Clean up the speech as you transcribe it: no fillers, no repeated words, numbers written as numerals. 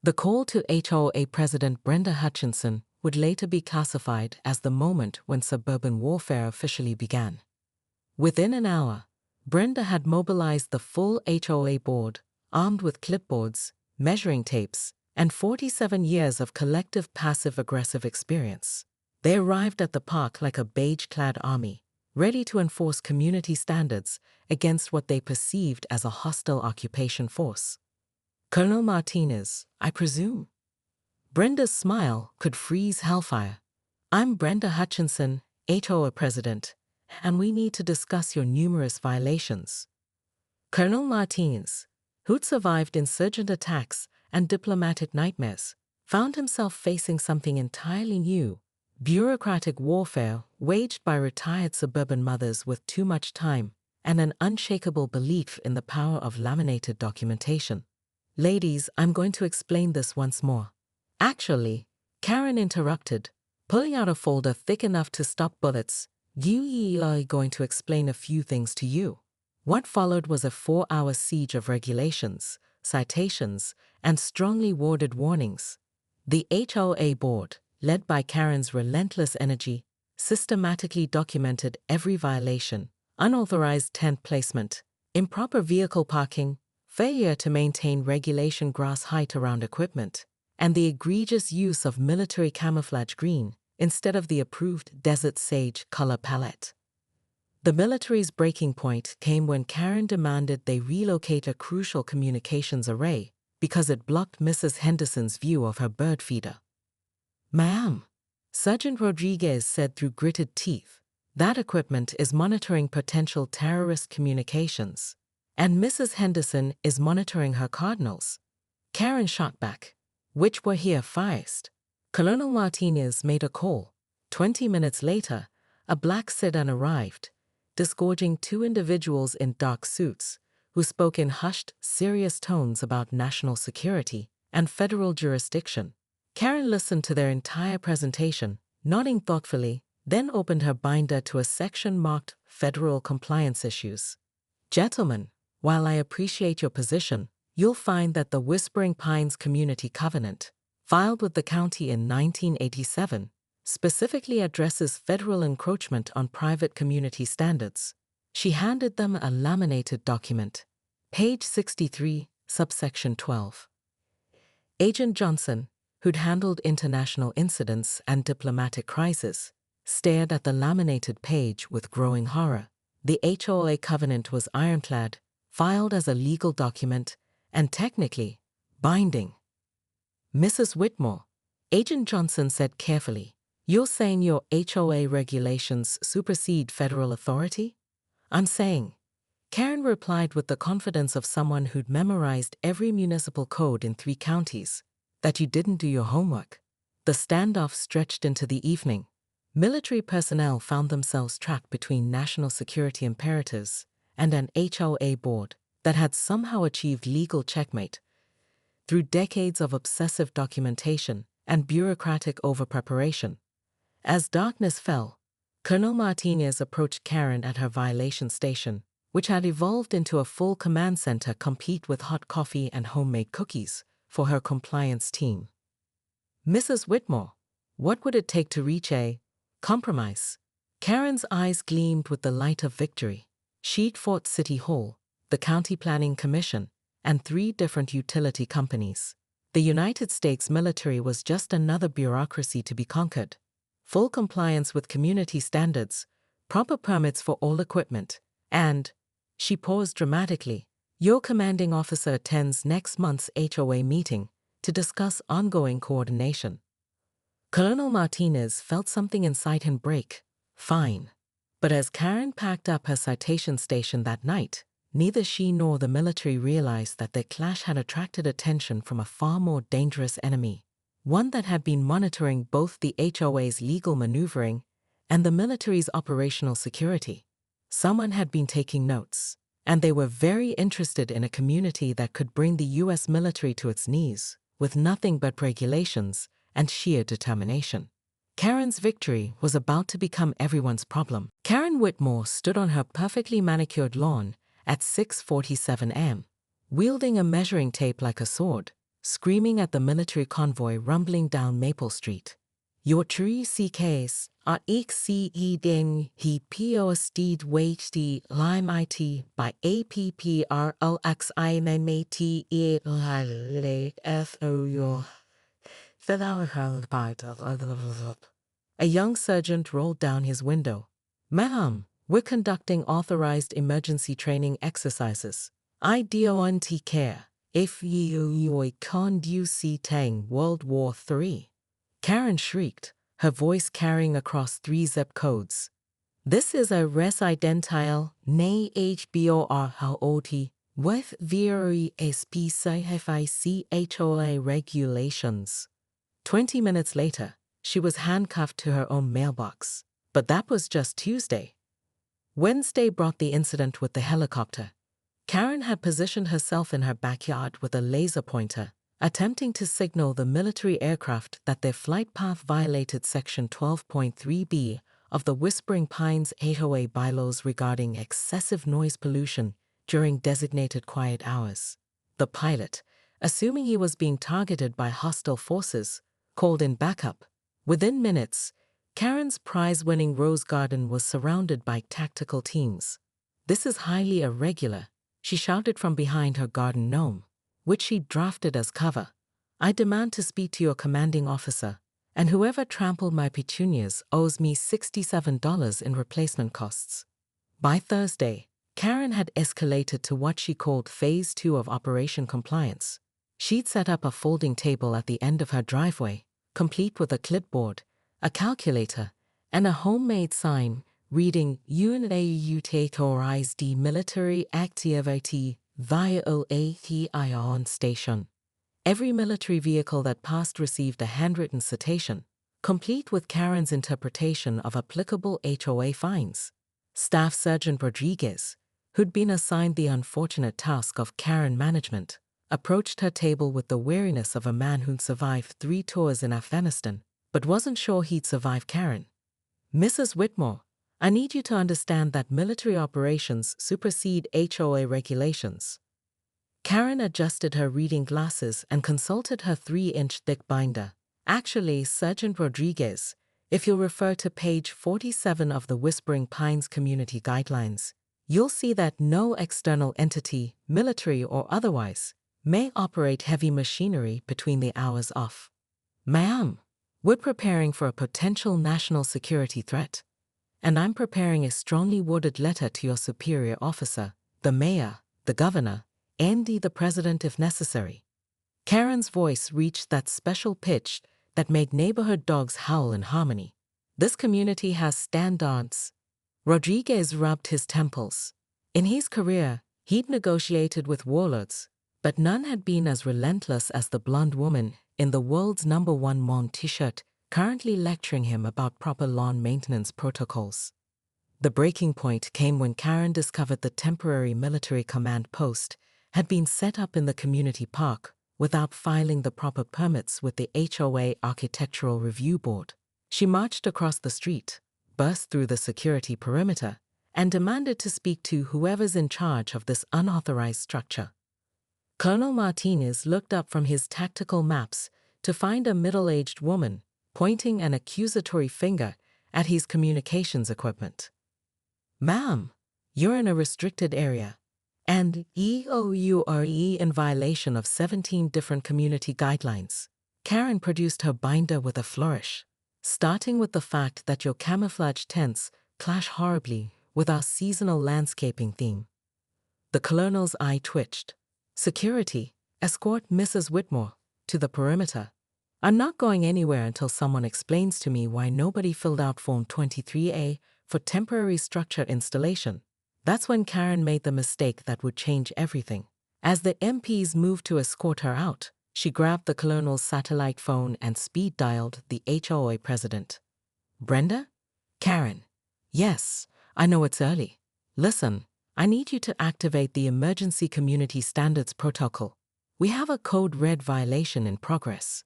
The call to HOA President Brenda Hutchinson would later be classified as the moment when suburban warfare officially began. Within an hour, Brenda had mobilized the full HOA board, armed with clipboards, measuring tapes, and 47 years of collective passive-aggressive experience. They arrived at the park like a beige-clad army, ready to enforce community standards against what they perceived as a hostile occupation force. Colonel Martinez, I presume? Brenda's smile could freeze hellfire. I'm Brenda Hutchinson, HOA President, and we need to discuss your numerous violations. Colonel Martinez, who'd survived insurgent attacks and diplomatic nightmares, found himself facing something entirely new: bureaucratic warfare waged by retired suburban mothers with too much time and an unshakable belief in the power of laminated documentation. Ladies, I'm going to explain this once more. Actually, Karen interrupted, pulling out a folder thick enough to stop bullets. You are going to explain a few things to you. What followed was a 4-hour siege of regulations, citations, and strongly worded warnings. The HOA board, led by Karen's relentless energy, systematically documented every violation: unauthorized tent placement, improper vehicle parking, failure to maintain regulation grass height around equipment, and the egregious use of military camouflage green instead of the approved desert sage color palette. The military's breaking point came when Karen demanded they relocate a crucial communications array because it blocked Mrs. Henderson's view of her bird feeder. Ma'am, Sergeant Rodriguez said through gritted teeth, that equipment is monitoring potential terrorist communications, and Mrs. Henderson is monitoring her cardinals. Karen shot back, which were here first. Colonel Martinez made a call. 20 minutes later, a black sedan arrived, disgorging 2 individuals in dark suits who spoke in hushed, serious tones about national security and federal jurisdiction. Karen listened to their entire presentation, nodding thoughtfully, then opened her binder to a section marked Federal Compliance Issues. Gentlemen, while I appreciate your position, you'll find that the Whispering Pines Community Covenant, filed with the county in 1987, specifically addresses federal encroachment on private community standards. She handed them a laminated document. Page 63, subsection 12. Agent Johnson, who'd handled international incidents and diplomatic crises, stared at the laminated page with growing horror. The HOA covenant was ironclad, filed as a legal document, and technically binding. Mrs. Whitmore, Agent Johnson said carefully, you're saying your HOA regulations supersede federal authority? I'm saying, Karen replied with the confidence of someone who'd memorized every municipal code in 3 counties, that you didn't do your homework. The standoff stretched into the evening. Military personnel found themselves trapped between national security imperatives and an HOA board that had somehow achieved legal checkmate through decades of obsessive documentation and bureaucratic overpreparation. As darkness fell, Colonel Martinez approached Karen at her violation station, which had evolved into a full command center complete with hot coffee and homemade cookies for her compliance team. Mrs. Whitmore, what would it take to reach a compromise? Karen's eyes gleamed with the light of victory. She'd fought City Hall, the County Planning Commission, and 3 different utility companies. The United States military was just another bureaucracy to be conquered. Full compliance with community standards, proper permits for all equipment, and, she paused dramatically, your commanding officer attends next month's HOA meeting to discuss ongoing coordination. Colonel Martinez felt something inside him break. Fine. But as Karen packed up her citation station that night, neither she nor the military realized that their clash had attracted attention from a far more dangerous enemy, one that had been monitoring both the HOA's legal maneuvering and the military's operational security. Someone had been taking notes, and they were very interested in a community that could bring the U.S. military to its knees, with nothing but regulations and sheer determination. Karen's victory was about to become everyone's problem. Karen Whitmore stood on her perfectly manicured lawn at 6:47 a.m., wielding a measuring tape like a sword, screaming at the military convoy rumbling down Maple Street. Your tree CKs are XCE ding he POSD weighty lime IT by APPROXIMATE FO. A young sergeant rolled down his window. Ma'am, we're conducting authorized emergency training exercises. I don't care if you conduce tang World War III. Karen shrieked, her voice carrying across 3 zip codes. This is a residential, nay HBOR with very SPCFICHOA regulations. 20 minutes later, she was handcuffed to her own mailbox. But that was just Tuesday. Wednesday brought the incident with the helicopter. Karen had positioned herself in her backyard with a laser pointer, attempting to signal the military aircraft that their flight path violated Section 12.3b of the Whispering Pines HOA bylaws regarding excessive noise pollution during designated quiet hours. The pilot, assuming he was being targeted by hostile forces, called in backup. Within minutes, Karen's prize-winning rose garden was surrounded by tactical teams. This is highly irregular, she shouted from behind her garden gnome, which she drafted as cover. I demand to speak to your commanding officer, and whoever trampled my petunias owes me $67 in replacement costs. By Thursday, Karen had escalated to what she called Phase 2 of Operation Compliance. She'd set up a folding table at the end of her driveway, complete with a clipboard, a calculator, and a homemade sign reading "You take the military activity via on station." Every military vehicle that passed received a handwritten citation, complete with Karen's interpretation of applicable HOA fines. Staff Sergeant Rodriguez, who'd been assigned the unfortunate task of Karen management, approached her table with the weariness of a man who'd survived 3 tours in Afghanistan, but wasn't sure he'd survive Karen. Mrs. Whitmore, I need you to understand that military operations supersede HOA regulations. Karen adjusted her reading glasses and consulted her 3-inch thick binder. Actually, Sergeant Rodriguez, if you'll refer to page 47 of the Whispering Pines Community Guidelines, you'll see that no external entity, military or otherwise, may operate heavy machinery between the hours off. Ma'am, we're preparing for a potential national security threat, and I'm preparing a strongly worded letter to your superior officer, the mayor, the governor, and the president if necessary. Karen's voice reached that special pitch that made neighborhood dogs howl in harmony. This community has standards. Rodriguez rubbed his temples. In his career, he'd negotiated with warlords, but none had been as relentless as the blonde woman in the world's #1 Mon t-shirt, currently lecturing him about proper lawn maintenance protocols. The breaking point came when Karen discovered the temporary military command post had been set up in the community park without filing the proper permits with the HOA Architectural Review Board. She marched across the street, burst through the security perimeter, and demanded to speak to whoever's in charge of this unauthorized structure. Colonel Martinez looked up from his tactical maps to find a middle-aged woman pointing an accusatory finger at his communications equipment. Ma'am, you're in a restricted area, and you're in violation of 17 different community guidelines. Karen produced her binder with a flourish, starting with the fact that your camouflage tents clash horribly with our seasonal landscaping theme. The colonel's eye twitched. Security, escort Mrs. Whitmore to the perimeter. I'm not going anywhere until someone explains to me why nobody filled out Form 23A for temporary structure installation. That's when Karen made the mistake that would change everything. As the MPs moved to escort her out, she grabbed the colonel's satellite phone and speed-dialed the HOA president. Brenda? Karen. Yes, I know it's early. Listen, I need you to activate the Emergency Community Standards Protocol. We have a Code Red violation in progress.